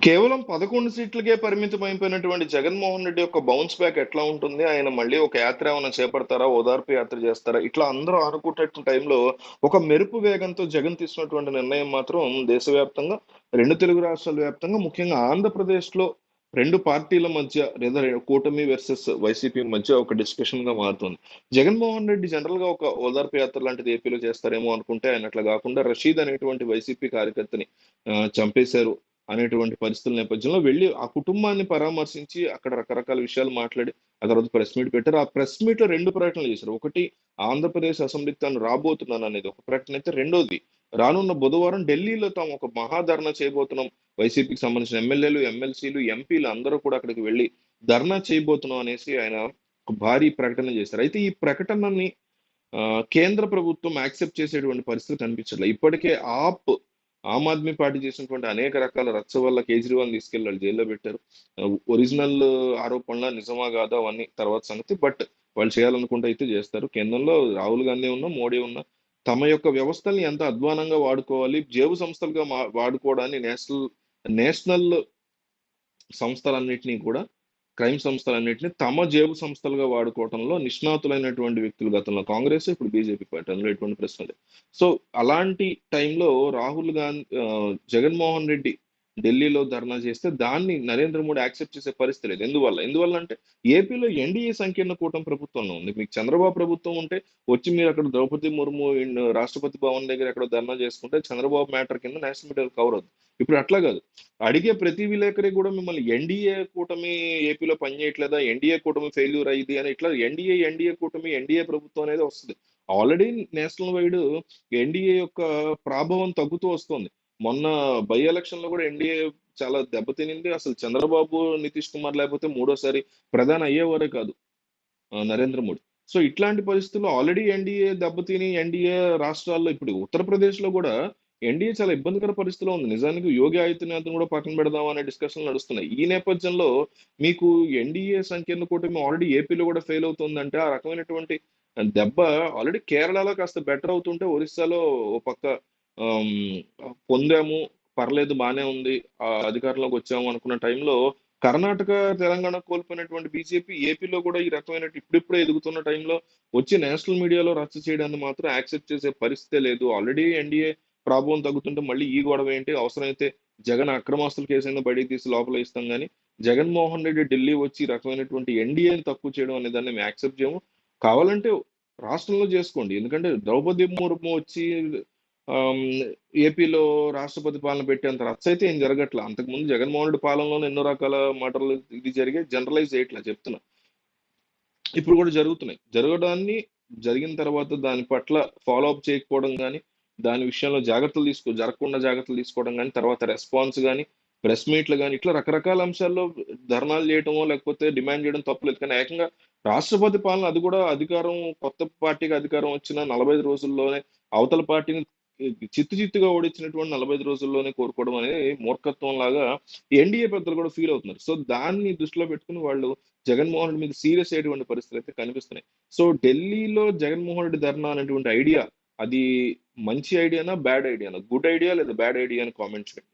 కేవలం 11 సీట్లకే పరిమితమైపోయినటువంటి జగన్మోహన్ రెడ్డి యొక్క bounce back ఎట్లా ఉంటుంది? ఆయన మళ్ళీ ఒక యాత్ర ఏమైనా చేపడతారా? ఓదార్పు యాత్ర చేస్తారా? ఇట్లా అందరూ అనుకునేటువంటి టైంలో ఒక మెరుపు వేగంతో జగన్ తీసుకున్నటువంటి నిర్ణయం మాత్రం దేశవ్యాప్తంగా, 2 తెలుగు రాష్ట్రాల వ్యాప్తంగా, ముఖ్యంగా ఆంధ్రప్రదేశ్‌లో 2 పార్టీల మధ్య లేదా కూటమి వర్సెస్ వైసీపీ మధ్య ఒక డిస్కషన్‌గా మారుతుంది. జగన్మోహన్ రెడ్డి జనరల్‌గా ఒక ఓదార్పు యాత్ర లాంటిది ఏపీలో చేస్తారేమో అనుకుంటే ఆయన అట్లా కాకుండా రషీద్ అనేటువంటి వైసీపీ కార్యకర్తని చంపేశారు అనేటువంటి పరిస్థితుల నేపథ్యంలో వెళ్లి ఆ కుటుంబాన్ని పరామర్శించి అక్కడ రకరకాల విషయాలు మాట్లాడి ఆ తర్వాత ప్రెస్ మీట్ పెట్టారు. ఆ ప్రెస్ మీట్‌లో 2 ప్రకటనలు చేశారు. ఒకటి ఆంధ్రప్రదేశ్ అసెంబ్లీకి తాను రాబోతున్నాననేది ఒక ప్రకటన అయితే, రెండోది రానున్న బుధవారం ఢిల్లీలో తాము ఒక మహాధర్నా చేయబోతున్నాం. వైసీపీకి సంబంధించిన ఎమ్మెల్యేలు, ఎమ్మెల్సీలు, ఎంపీలు అందరూ కూడా అక్కడికి వెళ్లి ధర్నా చేయబోతున్నాం అనేసి ఆయన ఒక భారీ ప్రకటన చేశారు. అయితే ఈ ప్రకటనని కేంద్ర ప్రభుత్వం యాక్సెప్ట్ చేసేటువంటి పరిస్థితి కనిపించట్లే. ఇప్పటికే ఆమ్ ఆద్మీ పార్టీ చేసినటువంటి అనేక రకాల రచ్చ వల్ల కేజ్రీవాల్‌ని తీసుకెళ్ళి వాళ్ళు జైల్లో పెట్టారు. ఒరిజినల్ ఆరోపణలా నిజమా కాదా అవన్నీ తర్వాత సంగతి. బట్ వాళ్ళు చేయాలనుకుంటే అయితే చేస్తారు. కేంద్రంలో రాహుల్ గాంధీ ఉన్నా, మోడీ ఉన్నా తమ యొక్క వ్యవస్థల్ని ఎంత అధ్వానంగా వాడుకోవాలి, జేబు సంస్థలుగా వాడుకోవడాన్ని నేషనల్ నేషనల్ సంస్థలన్నిటిని కూడా, క్రైమ్ సంస్థలన్నిటిని తమ జేబు సంస్థలుగా వాడుకోవటంలో నిష్ణాతులైనటువంటి వ్యక్తులు గతంలో కాంగ్రెస్, ఇప్పుడు బీజేపీ పార్టీ. అందులో ఎటువంటి ప్రశ్న లేదు. సో, అలాంటి టైంలో జగన్మోహన్ రెడ్డి ఢిల్లీలో ధర్నా చేస్తే దాన్ని నరేంద్ర మోడీ యాక్సెప్ట్ చేసే పరిస్థితి లేదు. ఎందువల్ల అంటే ఏపీలో ఎన్డీఏ సంకీర్ణ కూటమి ప్రభుత్వంలో ఉంది. మీకు చంద్రబాబు ప్రభుత్వం ఉంటే వచ్చి మీరు అక్కడ ద్రౌపది ముర్ము రాష్ట్రపతి భవన్ దగ్గర ఎక్కడో ధర్నా చేసుకుంటే చంద్రబాబు మ్యాటర్ కింద నేషనల్ మీడియాలో కవర్ అవుద్ది. ఇప్పుడు అట్లా కాదు. అడిగే ప్రతి విలేకరి కూడా మిమ్మల్ని ఎన్డీఏ కూటమి ఏపీలో పనిచేయట్లేదా? ఎన్డీఏ కూటమి ఫెయిల్యూర్ అయ్యిద్ది అని ఇట్లా ఎన్డీఏ కూటమి, ఎన్డీఏ ప్రభుత్వం అనేది వస్తది. ఆల్రెడీ నేషనల్ వైడ్ ఎన్డీఏ యొక్క ప్రాభవం తగ్గుతూ వస్తుంది. మొన్న బై ఎలక్షన్‌లో కూడా ఎన్డీఏ చాలా దెబ్బతినింది. అసలు చంద్రబాబు, నితీష్ కుమార్ లేకపోతే మూడోసారి ప్రధాని అయ్యేవారే కాదు నరేంద్ర మోడీ. సో, ఇట్లాంటి పరిస్థితుల్లో ఆల్రెడీ ఎన్డీఏ దెబ్బతిని ఎన్డీఏ రాష్ట్రాల్లో ఇప్పుడు ఉత్తరప్రదేశ్‌లో గూడా ఎన్డీఏ చాలా ఇబ్బందికర పరిస్థితిలో ఉంది. నిజానికి యోగి ఆదిత్యనాథ్‌ని గూడా పక్కన పెడదాం అనే డిస్కషన్‌లు నడుస్తున్నాయి. ఈ నేపథ్యంలో మీకు ఎన్డీఏ సంకీర్ణ కూటమి ఆల్రెడీ ఏపీలో గూడా ఫెయిల్ అవుతుందంటే, ఆ రకమైనటువంటి దెబ్బ ఆల్రెడీ కేరళలో కాస్త బెటర్ అవుతుంటే, ఒరిస్సాలో ఓ పక్క పొందాము, పర్లేదు బానే ఉంది, అధికారంలోకి వచ్చాము అనుకున్న టైంలో కర్ణాటక, తెలంగాణ కోల్పోయినటువంటి బీజేపీ ఏపీలో కూడా ఈ రకమైన ఇప్పుడిప్పుడే ఎదుగుతున్న టైంలో వచ్చి నేషనల్ మీడియాలో రచ్చ చేయడాన్ని మాత్రం యాక్సెప్ట్ చేసే పరిస్థితే లేదు. ఆల్రెడీ ఎన్డీఏ ప్రాబవం తగ్గుతుంటే మళ్ళీ ఈ గొడవ ఏంటి? అవసరమైతే జగన్ అక్రమాస్తుల కేసైనా బయటికి తీసి లోపల ఇస్తాం గానీ, జగన్మోహన్ రెడ్డి ఢిల్లీ వచ్చి ఈ రకమైనటువంటి ఎన్డీఏని తక్కువ చేయడం అనే దాన్ని మేము యాక్సెప్ట్ చేయము. కావాలంటే రాష్ట్రంలో చేసుకోండి. ఎందుకంటే ద్రౌపది ముర్ము వచ్చి ఆహ్, ఏపీలో రాష్ట్రపతి పాలన పెట్టేంత రచ్చ అయితే ఏం జరగట్ల. అంతకుముందు జగన్మోహన్ రెడ్డి పాలనలోనే ఎన్నో రకాల మర్డర్‌లు ఇది జరిగాయి. జనరలైజ్ చేయట్లా చెప్తున్నా. ఇప్పుడు కూడా జరుగుతున్నాయి. జరిగిన తర్వాత దాని పట్ల ఫాలో అప్ చేయకపోవడం గాని, దాని విషయంలో జరగకుండా జాగ్రత్తలు తీసుకోవడం గాని, తర్వాత రెస్పాన్స్ గాని, ప్రెస్ మీట్‌లు గాని, ఇట్లా రకరకాల అంశాల్లో ధర్నాలు చేయటమో, లేకపోతే డిమాండ్ చేయడం తప్పులేదు. కానీ ఏకంగా రాష్ట్రపతి పాలన అది కూడా కొత్త పార్టీకి అధికారం వచ్చిన 45 రోజుల్లోనే అవతల పార్టీని చిత్తుగా ఓడించినటువంటి 45 రోజుల్లోనే కోరుకోవడం అనేది మూర్ఖత్వంలాగా ఎన్‌డీఏ పెద్దలు కూడా ఫీల్ అవుతున్నారు. సో, దాన్ని దృష్టిలో పెట్టుకొని వాళ్ళు జగన్మోహన్ రెడ్డి మీద సీరియస్ అయ్యేటువంటి పరిస్థితులైతే కనిపిస్తున్నాయి. సో, ఢిల్లీలో జగన్మోహన్ రెడ్డి ధర్నా అనేటువంటి ఐడియా అది మంచి ఐడియానా? బ్యాడ్ ఐడియానా? గుడ్ ఐడియా లేదా బ్యాడ్ ఐడియా అని కామెంట్ చేయండి.